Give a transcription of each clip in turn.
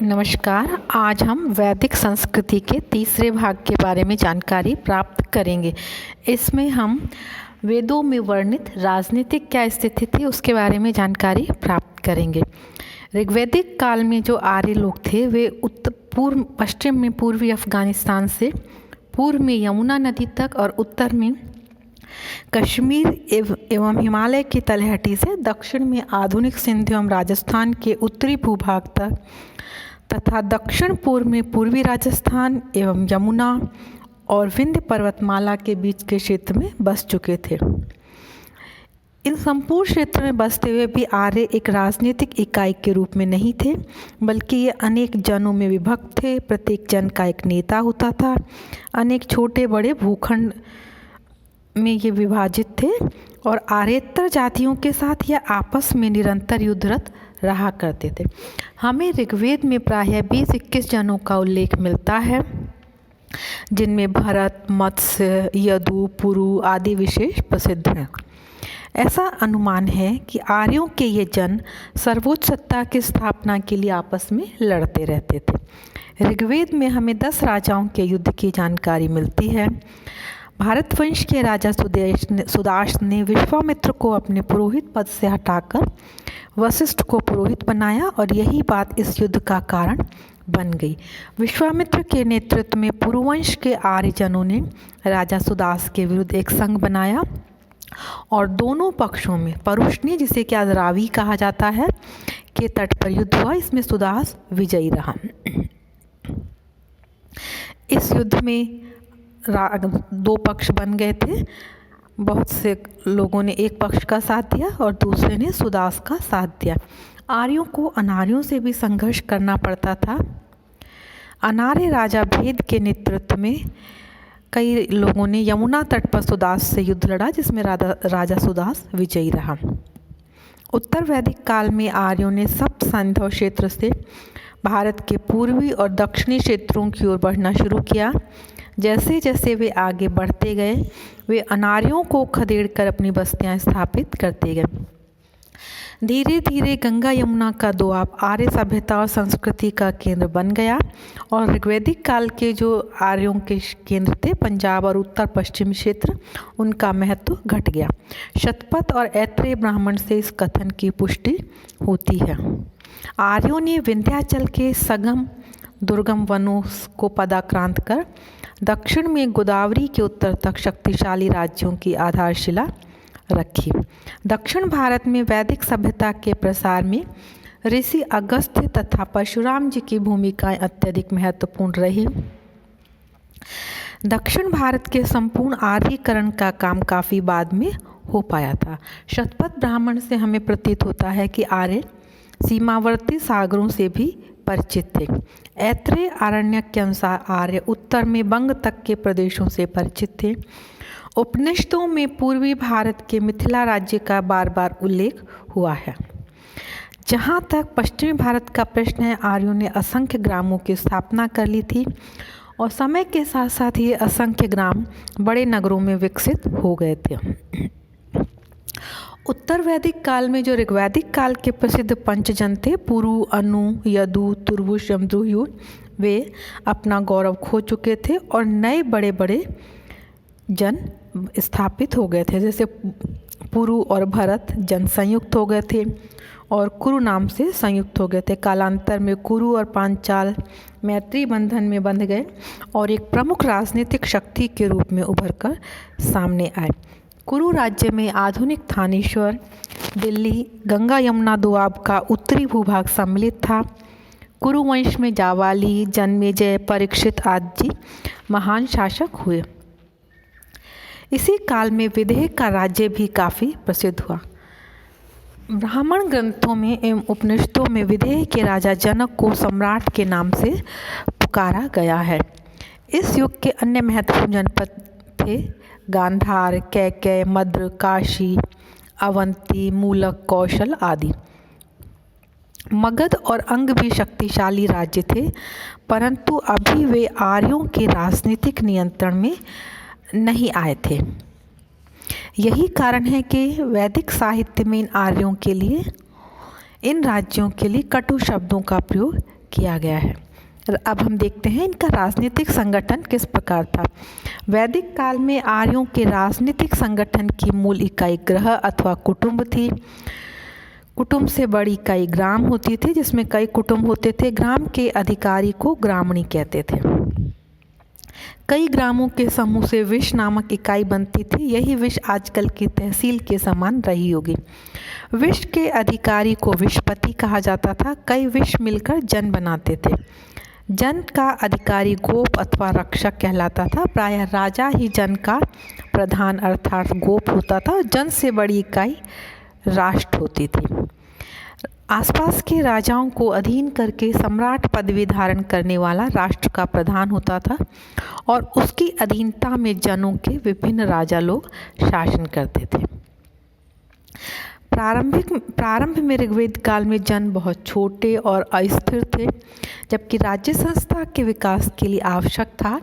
नमस्कार। आज हम वैदिक संस्कृति के तीसरे भाग के बारे में जानकारी प्राप्त करेंगे। इसमें हम वेदों में वर्णित राजनीतिक क्या स्थिति थी उसके बारे में जानकारी प्राप्त करेंगे। ऋग्वैदिक काल में जो आर्य लोग थे वे पश्चिम में पूर्वी अफगानिस्तान से पूर्व में यमुना नदी तक और उत्तर में कश्मीर एवं हिमालय की तलहटी से दक्षिण में आधुनिक सिंध एवं राजस्थान के उत्तरी भूभाग तक तथा दक्षिण पूर्व में पूर्वी राजस्थान एवं यमुना और विंध्य पर्वतमाला के बीच के क्षेत्र में बस चुके थे। इन संपूर्ण क्षेत्र में बसते हुए भी आर्य एक राजनीतिक इकाई के रूप में नहीं थे, बल्कि ये अनेक जनों में विभक्त थे। प्रत्येक जन का एक नेता होता था। अनेक छोटे बड़े भूखंड में ये विभाजित थे और आर्येतर जातियों के साथ यह आपस में निरंतर युद्धरत रहा करते थे। हमें ऋग्वेद में प्रायः 20-21 जनों का उल्लेख मिलता है, जिनमें भरत, मत्स्य, यदु, पुरु आदि विशेष प्रसिद्ध हैं। ऐसा अनुमान है कि आर्यों के ये जन सर्वोच्च सत्ता की स्थापना के लिए आपस में लड़ते रहते थे। ऋग्वेद में हमें 10 राजाओं के युद्ध की जानकारी मिलती है। भारतवंश के राजा सुदाश ने विश्वामित्र को अपने पुरोहित पद से हटाकर वशिष्ठ को पुरोहित बनाया और यही बात इस युद्ध का कारण बन गई। विश्वामित्र के नेतृत्व में पुरुवंश के आर्यजनों ने राजा सुदास के विरुद्ध एक संघ बनाया और दोनों पक्षों में परुष्णी, जिसे कि आज रावी कहा जाता है, के तट पर युद्ध हुआ। इसमें सुदास विजयी रहा। इस युद्ध में 2 पक्ष बन गए थे। बहुत से लोगों ने एक पक्ष का साथ दिया और दूसरे ने सुदास का साथ दिया। आर्यों को अनार्यों से भी संघर्ष करना पड़ता था। अनार्य राजा भेद के नेतृत्व में कई लोगों ने यमुना तट पर सुदास से युद्ध लड़ा, जिसमें राजा सुदास विजयी रहा। उत्तर वैदिक काल में आर्यों ने सप्त सिंधु क्षेत्र से भारत के पूर्वी और दक्षिणी क्षेत्रों की ओर बढ़ना शुरू किया। जैसे जैसे वे आगे बढ़ते गए, वे अनार्यों को खदेड़कर अपनी बस्तियां स्थापित करते गए। धीरे धीरे गंगा यमुना का दोआब आर्य सभ्यता और संस्कृति का केंद्र बन गया और ऋग्वैदिक काल के जो आर्यों के केंद्र थे, पंजाब और उत्तर पश्चिम क्षेत्र, उनका महत्व घट गया। शतपथ और ऐत्रेय ब्राह्मण से इस कथन की पुष्टि होती है। आर्यों ने विंध्याचल के सघन दुर्गम वनों को पदाक्रांत कर दक्षिण में गोदावरी के उत्तर तक शक्तिशाली राज्यों की आधारशिला रखी। दक्षिण भारत में वैदिक सभ्यता के प्रसार में ऋषि अगस्त्य तथा परशुराम जी की भूमिकाएं अत्यधिक महत्वपूर्ण रही। दक्षिण भारत के संपूर्ण आर्यीकरण का काम काफ़ी बाद में हो पाया था। शतपथ ब्राह्मण से हमें प्रतीत होता है कि आर्य सीमावर्ती सागरों से भी परिचित थे। ऐत्रेय आरण्यक के अनुसार आर्य उत्तर में बंग तक के प्रदेशों से परिचित थे। उपनिषदों में पूर्वी भारत के मिथिला राज्य का बार बार उल्लेख हुआ है। जहाँ तक पश्चिमी भारत का प्रश्न है, आर्यों ने असंख्य ग्रामों की स्थापना कर ली थी और समय के साथ साथ ये असंख्य ग्राम बड़े नगरों में विकसित हो गए थे। उत्तर वैदिक काल में जो ऋग्वैदिक काल के प्रसिद्ध पंचजन थे, पुरु, अनु, यदु, तुर्वुश, यमद्रुह्यु, वे अपना गौरव खो चुके थे और नए बड़े बड़े जन स्थापित हो गए थे। जैसे पुरु और भरत जन संयुक्त हो गए थे और कुरु नाम से संयुक्त हो गए थे। कालांतर में कुरु और पांचाल मैत्री बंधन में बंध गए और एक प्रमुख राजनीतिक शक्ति के रूप में उभर कर सामने आए। कुरु राज्य में आधुनिक थानेश्वर, दिल्ली, गंगा यमुना दोआब का उत्तरी भूभाग सम्मिलित था। कुरु वंश में जावाली, जन्मेजय, परीक्षित आदि महान शासक हुए। इसी काल में विदेह का राज्य भी काफ़ी प्रसिद्ध हुआ। ब्राह्मण ग्रंथों में एवं उपनिषदों में विदेह के राजा जनक को सम्राट के नाम से पुकारा गया है। इस युग के अन्य महत्वपूर्ण जनपद थे गांधार, कैकेय, मद्र, काशी, अवंती, मूलक, कौशल आदि। मगध और अंग भी शक्तिशाली राज्य थे, परंतु अभी वे आर्यों के राजनीतिक नियंत्रण में नहीं आए थे। यही कारण है कि वैदिक साहित्य में इन आर्यों के लिए, इन राज्यों के लिए कटु शब्दों का प्रयोग किया गया है। अब हम देखते हैं इनका राजनीतिक संगठन किस प्रकार था। वैदिक काल में आर्यों के राजनीतिक संगठन की मूल इकाई ग्रह अथवा कुटुंब थी। कुटुंब से बड़ी इकाई ग्राम होती थी, जिसमें कई कुटुंब होते थे। ग्राम के अधिकारी को ग्रामणी कहते थे। कई ग्रामों के समूह से विश नामक इकाई बनती थी। यही विश आजकल की तहसील के समान रही होगी। विश के अधिकारी को विशपति कहा जाता था। कई विश मिलकर जन बनाते थे। जन का अधिकारी गोप अथवा रक्षक कहलाता था। प्रायः राजा ही जन का प्रधान अर्थात गोप होता था। जन से बड़ी इकाई राष्ट्र होती थी। आसपास के राजाओं को अधीन करके सम्राट पदवी धारण करने वाला राष्ट्र का प्रधान होता था और उसकी अधीनता में जनों के विभिन्न राजा लोग शासन करते थे। प्रारंभ में ऋग्वेद काल में जन बहुत छोटे और अस्थिर थे, जबकि राज्य संस्था के विकास के लिए आवश्यक था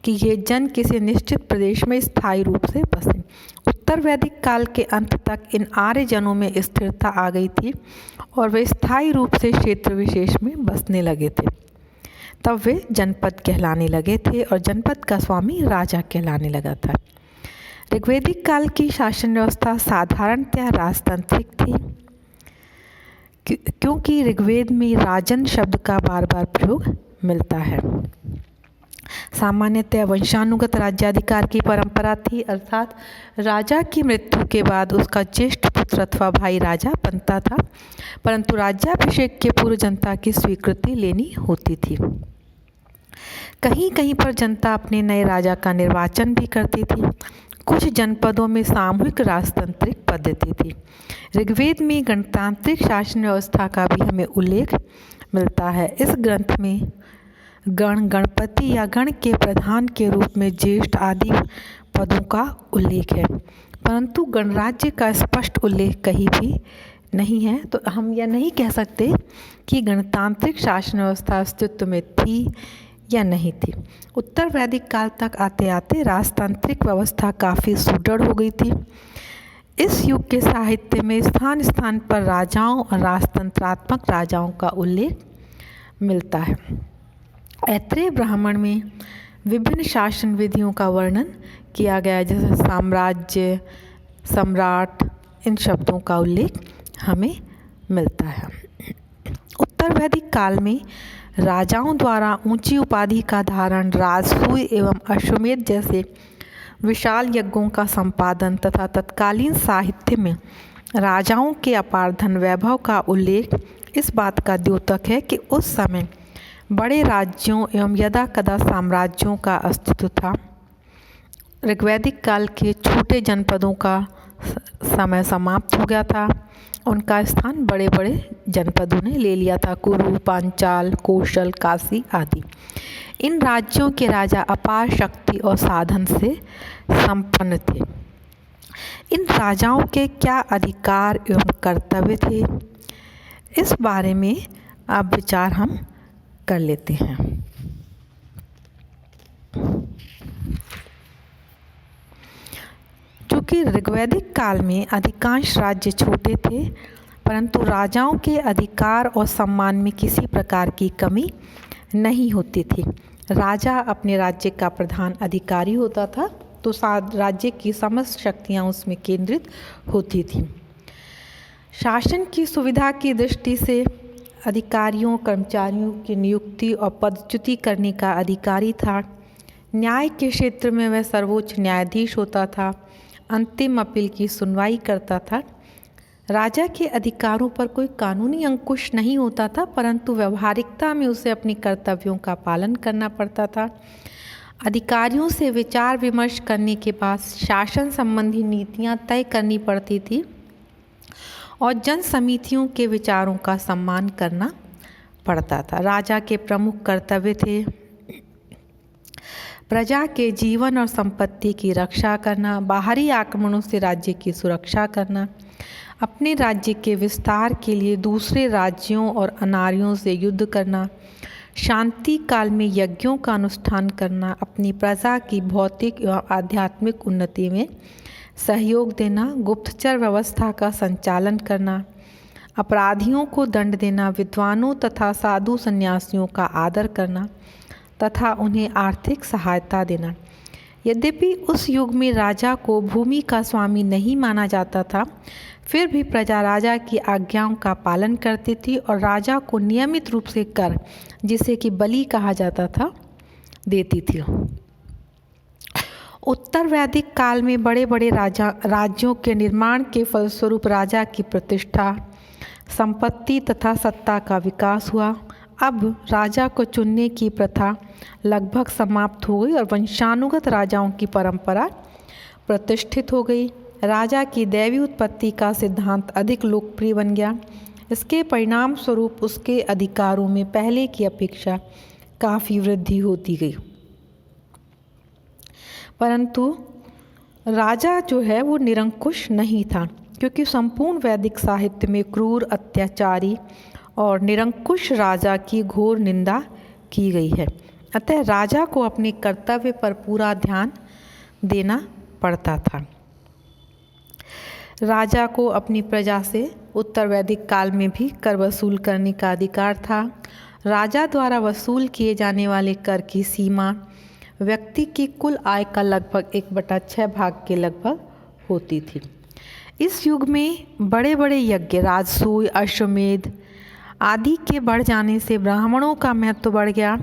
कि ये जन किसी निश्चित प्रदेश में स्थायी रूप से बसें। उत्तर वैदिक काल के अंत तक इन आर्य जनों में स्थिरता आ गई थी और वे स्थायी रूप से क्षेत्र विशेष में बसने लगे थे। तब वे जनपद कहलाने लगे थे और जनपद का स्वामी राजा कहलाने लगा था। ऋग्वैदिक काल की शासन व्यवस्था साधारणतः राजतांत्रिक थी, क्योंकि ऋग्वेद में राजन शब्द का बार बार प्रयोग मिलता है। सामान्यतः वंशानुगत राज्याधिकार की परंपरा थी, अर्थात राजा की मृत्यु के बाद उसका ज्येष्ठ पुत्र अथवा भाई राजा बनता था, परंतु राज्याभिषेक के पूर्व जनता की स्वीकृति लेनी होती थी। कहीं कहीं पर जनता अपने नए राजा का निर्वाचन भी करती थी। कुछ जनपदों में सामूहिक राजतांत्रिक पद्धति थी। ऋग्वेद में गणतांत्रिक शासन व्यवस्था का भी हमें उल्लेख मिलता है। इस ग्रंथ में गणपति या गण के प्रधान के रूप में ज्येष्ठ आदि पदों का उल्लेख है, परंतु गणराज्य का स्पष्ट उल्लेख कहीं भी नहीं है। तो हम यह नहीं कह सकते कि गणतांत्रिक शासन व्यवस्था अस्तित्व में थी या नहीं थी। उत्तर वैदिक काल तक आते आते राजतांत्रिक व्यवस्था काफ़ी सुदृढ़ हो गई थी। इस युग के साहित्य में स्थान स्थान पर राजाओं और राजतंत्रात्मक राजाओं का उल्लेख मिलता है। ऐत्रेय ब्राह्मण में विभिन्न शासन विधियों का वर्णन किया गया है, जैसे साम्राज्य, सम्राट, इन शब्दों का उल्लेख हमें मिलता है। उत्तर वैदिक काल में राजाओं द्वारा ऊंची उपाधि का धारण, राजसूय एवं अश्वमेध जैसे विशाल यज्ञों का संपादन तथा तत्कालीन साहित्य में राजाओं के अपार धन वैभव का उल्लेख इस बात का द्योतक है कि उस समय बड़े राज्यों एवं यदा कदा साम्राज्यों का अस्तित्व था। ऋग्वैदिक काल के छोटे जनपदों का समय समाप्त हो गया था। उनका स्थान बड़े बड़े जनपदों ने ले लिया था, कुरु, पांचाल, कौशल, काशी आदि। इन राज्यों के राजा अपार शक्ति और साधन से संपन्न थे। इन राजाओं के क्या अधिकार एवं कर्तव्य थे, इस बारे में अब विचार हम कर लेते हैं। चूँकि ऋग्वैदिक काल में अधिकांश राज्य छोटे थे, परंतु राजाओं के अधिकार और सम्मान में किसी प्रकार की कमी नहीं होती थी। राजा अपने राज्य का प्रधान अधिकारी होता था, तो राज्य की समस्त शक्तियाँ उसमें केंद्रित होती थीं। शासन की सुविधा की दृष्टि से अधिकारियों, कर्मचारियों की नियुक्ति और पदच्युति करने का अधिकारी था। न्याय के क्षेत्र में वह सर्वोच्च न्यायाधीश होता था, अंतिम अपील की सुनवाई करता था। राजा के अधिकारों पर कोई कानूनी अंकुश नहीं होता था, परंतु व्यवहारिकता में उसे अपने कर्तव्यों का पालन करना पड़ता था। अधिकारियों से विचार विमर्श करने के बाद शासन संबंधी नीतियां तय करनी पड़ती थी और जन समितियों के विचारों का सम्मान करना पड़ता था। राजा के प्रमुख कर्तव्य थे प्रजा के जीवन और संपत्ति की रक्षा करना, बाहरी आक्रमणों से राज्य की सुरक्षा करना, अपने राज्य के विस्तार के लिए दूसरे राज्यों और अनार्यों से युद्ध करना, शांति काल में यज्ञों का अनुष्ठान करना, अपनी प्रजा की भौतिक एवं आध्यात्मिक उन्नति में सहयोग देना, गुप्तचर व्यवस्था का संचालन करना, अपराधियों को दंड देना, विद्वानों तथा साधु सन्यासियों का आदर करना तथा उन्हें आर्थिक सहायता देना। यद्यपि उस युग में राजा को भूमि का स्वामी नहीं माना जाता था, फिर भी प्रजा राजा की आज्ञाओं का पालन करती थी और राजा को नियमित रूप से कर, जिसे कि बलि कहा जाता था, देती थी। उत्तर वैदिक काल में बड़े बड़े राज्यों के निर्माण के फलस्वरूप राजा की प्रतिष्ठा, संपत्ति तथा सत्ता का विकास हुआ। अब राजा को चुनने की प्रथा लगभग समाप्त हो गई और वंशानुगत राजाओं की परंपरा प्रतिष्ठित हो गई। राजा की दैवी उत्पत्ति का सिद्धांत अधिक लोकप्रिय बन गया। इसके परिणाम स्वरूप उसके अधिकारों में पहले की अपेक्षा काफ़ी वृद्धि होती गई। परंतु राजा जो है वो निरंकुश नहीं था, क्योंकि संपूर्ण वैदिक साहित्य में क्रूर, अत्याचारी और निरंकुश राजा की घोर निंदा की गई है। अतः राजा को अपने कर्तव्य पर पूरा ध्यान देना पड़ता था। राजा को अपनी प्रजा से उत्तर वैदिक काल में भी कर वसूल करने का अधिकार था। राजा द्वारा वसूल किए जाने वाले कर की सीमा व्यक्ति की कुल आय का लगभग 1/6 भाग के लगभग होती थी। इस युग में बड़े बड़े यज्ञ, राजसूय, अश्वमेध आदि के बढ़ जाने से ब्राह्मणों का महत्व बढ़ गया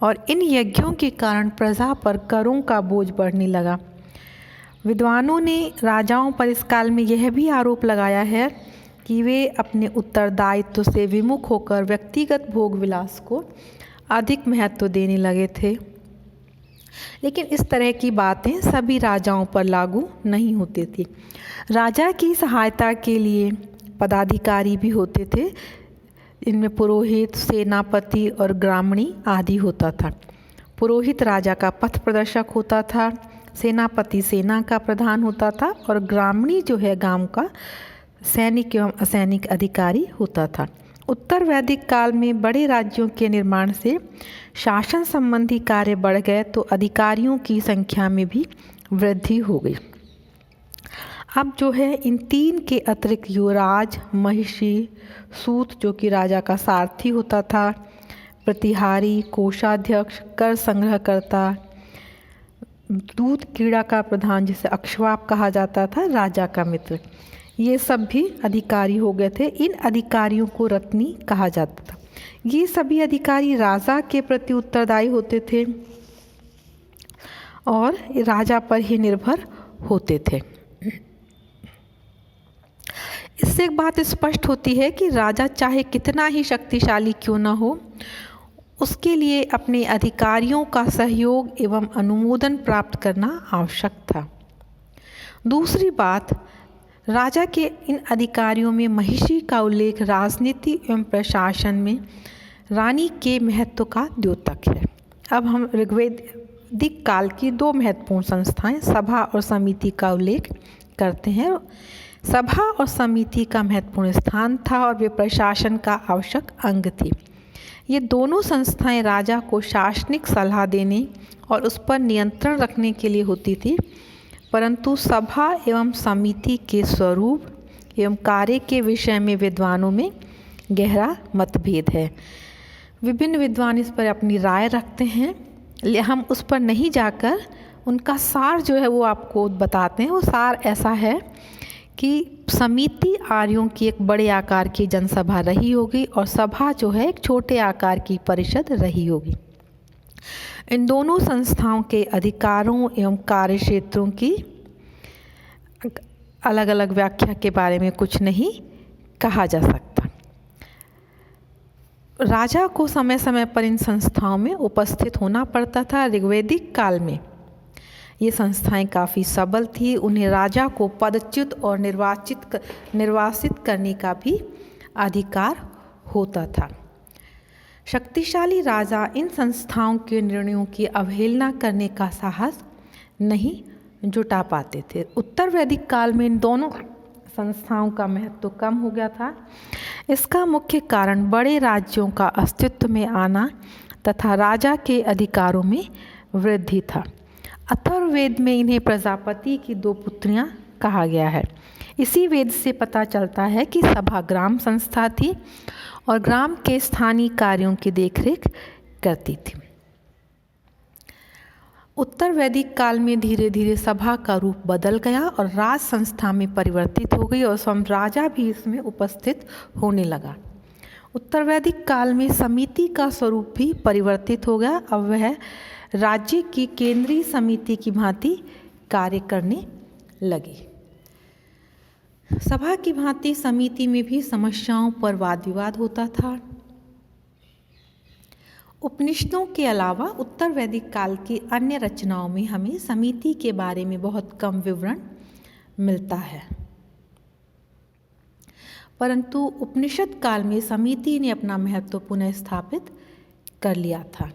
और इन यज्ञों के कारण प्रजा पर करों का बोझ बढ़ने लगा। विद्वानों ने राजाओं पर इस काल में यह भी आरोप लगाया है कि वे अपने उत्तरदायित्व से विमुख होकर व्यक्तिगत भोग विलास को अधिक महत्व देने लगे थे। लेकिन इस तरह की बातें सभी राजाओं पर लागू नहीं होती थी। राजा की सहायता के लिए पदाधिकारी भी होते थे। इनमें पुरोहित, सेनापति और ग्रामणी आदि होता था। पुरोहित राजा का पथ प्रदर्शक होता था, सेनापति सेना का प्रधान होता था और ग्रामणी जो है गांव का सैनिक एवं असैनिक अधिकारी होता था। उत्तर वैदिक काल में बड़े राज्यों के निर्माण से शासन संबंधी कार्य बढ़ गए तो अधिकारियों की संख्या में भी वृद्धि हो गई। अब जो है इन 3 के अतिरिक्त युवराज, महिषी, सूत जो कि राजा का सारथी होता था, प्रतिहारी, कोषाध्यक्ष, कर संग्रहकर्ता, दूत कीड़ा का प्रधान जिसे अक्षवाप कहा जाता था, राजा का मित्र, ये सब भी अधिकारी हो गए थे। इन अधिकारियों को रत्नी कहा जाता था। ये सभी अधिकारी राजा के प्रति उत्तरदायी होते थे और राजा पर ही निर्भर होते थे। इससे एक बात स्पष्ट होती है कि राजा चाहे कितना ही शक्तिशाली क्यों न हो, उसके लिए अपने अधिकारियों का सहयोग एवं अनुमोदन प्राप्त करना आवश्यक था। दूसरी बात, राजा के इन अधिकारियों में महिषी का उल्लेख राजनीति एवं प्रशासन में रानी के महत्व का द्योतक है। अब हम ऋग्वैदिक काल की 2 महत्वपूर्ण संस्थाएं सभा और समिति का उल्लेख करते हैं। सभा और समिति का महत्वपूर्ण स्थान था और वे प्रशासन का आवश्यक अंग थी। ये दोनों संस्थाएं राजा को शासनिक सलाह देने और उस पर नियंत्रण रखने के लिए होती थी। परंतु सभा एवं समिति के स्वरूप एवं कार्य के विषय में विद्वानों में गहरा मतभेद है। विभिन्न विद्वान इस पर अपनी राय रखते हैं। हम उस पर नहीं जाकर उनका सार जो है वो आपको बताते हैं। वो सार ऐसा है कि समिति आर्यों की एक बड़े आकार की जनसभा रही होगी और सभा जो है एक छोटे आकार की परिषद रही होगी। इन दोनों संस्थाओं के अधिकारों एवं कार्य क्षेत्रों की अलग अलग व्याख्या के बारे में कुछ नहीं कहा जा सकता। राजा को समय समय पर इन संस्थाओं में उपस्थित होना पड़ता था। ऋग्वैदिक काल में ये संस्थाएं काफ़ी सबल थी। उन्हें राजा को पदच्युत और निर्वासित करने का भी अधिकार होता था। शक्तिशाली राजा इन संस्थाओं के निर्णयों की अवहेलना करने का साहस नहीं जुटा पाते थे। उत्तर वैदिक काल में इन दोनों संस्थाओं का महत्व कम हो गया था। इसका मुख्य कारण बड़े राज्यों का अस्तित्व में आना तथा राजा के अधिकारों में वृद्धि था। अथर्ववेद में इन्हें प्रजापति की 2 पुत्रियां कहा गया है। इसी वेद से पता चलता है कि सभा ग्राम संस्था थी और ग्राम के स्थानीय कार्यों की देखरेख करती थी। उत्तर वैदिक काल में धीरे धीरे सभा का रूप बदल गया और राज संस्था में परिवर्तित हो गई और स्वयं राजा भी इसमें उपस्थित होने लगा। उत्तर वैदिक काल में समिति का स्वरूप भी परिवर्तित हो गया। अब वह राज्य की केंद्रीय समिति की भांति कार्य करने लगी। सभा की भांति समिति में भी समस्याओं पर वाद विवाद होता था। उपनिषदों के अलावा उत्तर वैदिक काल की अन्य रचनाओं में हमें समिति के बारे में बहुत कम विवरण मिलता है, परंतु उपनिषद काल में समिति ने अपना महत्व पुनः स्थापित कर लिया था।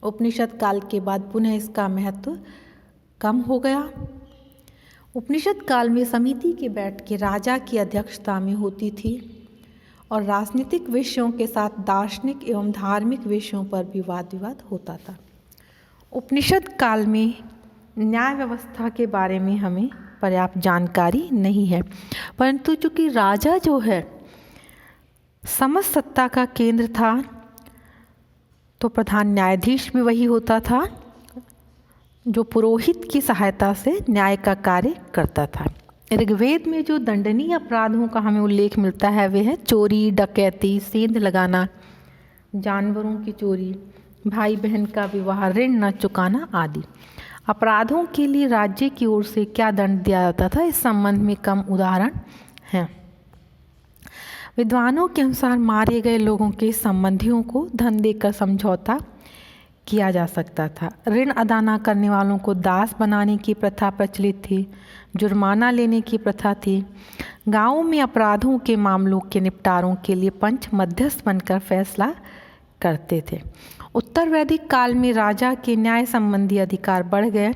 उपनिषद काल के बाद पुनः इसका महत्व कम हो गया। उपनिषद काल में समिति की बैठकें राजा की अध्यक्षता में होती थी और राजनीतिक विषयों के साथ दार्शनिक एवं धार्मिक विषयों पर भी वाद विवाद होता था। उपनिषद काल में न्याय व्यवस्था के बारे में हमें पर्याप्त जानकारी नहीं है, परंतु चूंकि राजा जो है समस्त सत्ता का केंद्र था, तो प्रधान न्यायाधीश भी वही होता था जो पुरोहित की सहायता से न्याय का कार्य करता था। ऋग्वेद में जो दंडनीय अपराधों का हमें उल्लेख मिलता है वे है चोरी, डकैती, सेंध लगाना, जानवरों की चोरी, भाई बहन का विवाह, ऋण न चुकाना आदि। अपराधों के लिए राज्य की ओर से क्या दंड दिया जाता था, इस संबंध में कम उदाहरण हैं। विद्वानों के अनुसार मारे गए लोगों के संबंधियों को धन देकर समझौता किया जा सकता था। ऋण अदा न करने वालों को दास बनाने की प्रथा प्रचलित थी। जुर्माना लेने की प्रथा थी। गांवों में अपराधों के मामलों के निपटारों के लिए पंच मध्यस्थ बनकर फैसला करते थे। उत्तर वैदिक काल में राजा के न्याय संबंधी अधिकार बढ़ गए।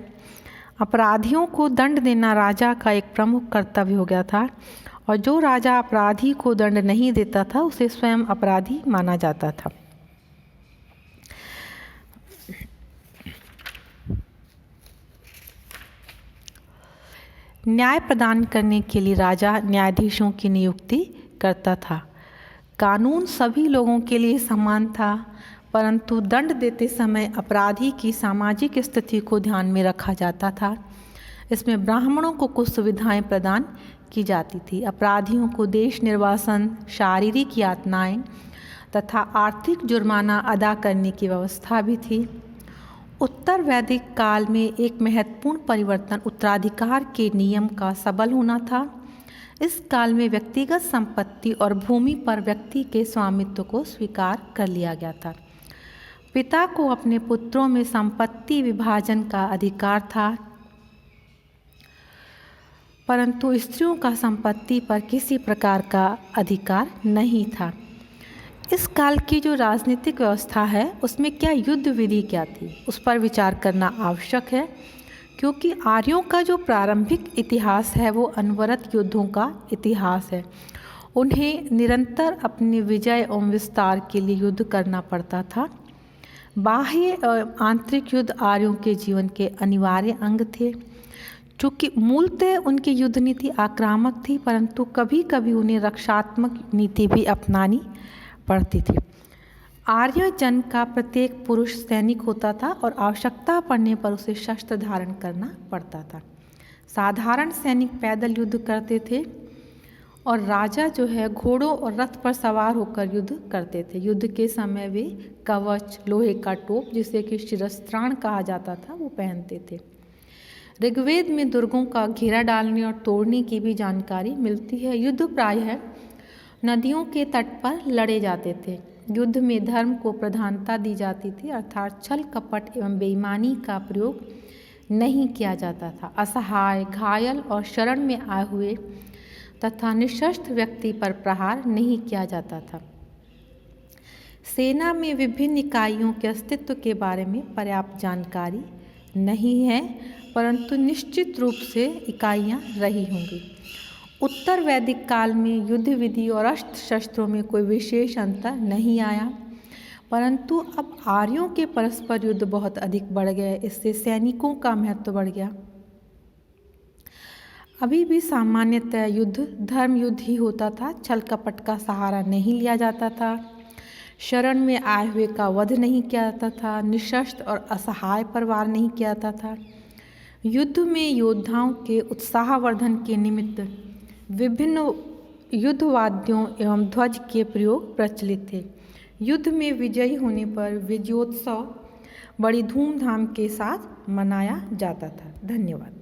अपराधियों को दंड देना राजा का एक प्रमुख कर्तव्य हो गया था और जो राजा अपराधी को दंड नहीं देता था उसे स्वयं अपराधी माना जाता था। न्याय प्रदान करने के लिए राजा न्यायाधीशों की नियुक्ति करता था। कानून सभी लोगों के लिए समान था, परंतु दंड देते समय अपराधी की सामाजिक स्थिति को ध्यान में रखा जाता था। इसमें ब्राह्मणों को कुछ सुविधाएं प्रदान की जाती थी। अपराधियों को देश निर्वासन, शारीरिक यातनाएं तथा आर्थिक जुर्माना अदा करने की व्यवस्था भी थी। उत्तर वैदिक काल में एक महत्वपूर्ण परिवर्तन उत्तराधिकार के नियम का सबल होना था। इस काल में व्यक्तिगत संपत्ति और भूमि पर व्यक्ति के स्वामित्व को स्वीकार कर लिया गया था। पिता को अपने पुत्रों में संपत्ति विभाजन का अधिकार था, परंतु स्त्रियों का संपत्ति पर किसी प्रकार का अधिकार नहीं था। इस काल की जो राजनीतिक व्यवस्था है उसमें क्या युद्ध विधि क्या थी, उस पर विचार करना आवश्यक है, क्योंकि आर्यों का जो प्रारंभिक इतिहास है वो अनवरत युद्धों का इतिहास है। उन्हें निरंतर अपने विजय एवं विस्तार के लिए युद्ध करना पड़ता था। बाह्य और आंतरिक युद्ध आर्यों के जीवन के अनिवार्य अंग थे। चूँकि मूलतः उनकी युद्ध नीति आक्रामक थी, परंतु कभी कभी उन्हें रक्षात्मक नीति भी अपनानी पड़ती थी। आर्य जन का प्रत्येक पुरुष सैनिक होता था और आवश्यकता पड़ने पर उसे शस्त्र धारण करना पड़ता था। साधारण सैनिक पैदल युद्ध करते थे और राजा जो है घोड़ों और रथ पर सवार होकर युद्ध करते थे। युद्ध के समय वे कवच, लोहे का टोप जिसे कि शिरस्त्राण कहा जाता था वो पहनते थे। ऋग्वेद में दुर्गों का घेरा डालने और तोड़ने की भी जानकारी मिलती है। युद्ध प्रायः नदियों के तट पर लड़े जाते थे। युद्ध में धर्म को प्रधानता दी जाती थी, अर्थात छल कपट एवं बेईमानी का प्रयोग नहीं किया जाता था। असहाय, घायल और शरण में आए हुए तथा निशस्त्र व्यक्ति पर प्रहार नहीं किया जाता था। सेना में विभिन्न इकाइयों के अस्तित्व के बारे में पर्याप्त जानकारी नहीं है, परंतु निश्चित रूप से इकाइयाँ रही होंगी। उत्तर वैदिक काल में युद्ध विधि और अस्त्र शस्त्रों में कोई विशेष अंतर नहीं आया, परंतु अब आर्यों के परस्पर युद्ध बहुत अधिक बढ़ गए। इससे सैनिकों का महत्व बढ़ गया। अभी भी सामान्यतः युद्ध धर्म युद्ध ही होता था। छल कपट का सहारा नहीं लिया जाता था। शरण में आए हुए का वध नहीं किया जाता था। निशस्त्र और असहाय पर वार नहीं किया जाता था। युद्ध में योद्धाओं के उत्साहवर्धन के निमित्त विभिन्न युद्ध वाद्यों एवं ध्वज के प्रयोग प्रचलित थे। युद्ध में विजयी होने पर विजयोत्सव बड़ी धूमधाम के साथ मनाया जाता था। धन्यवाद।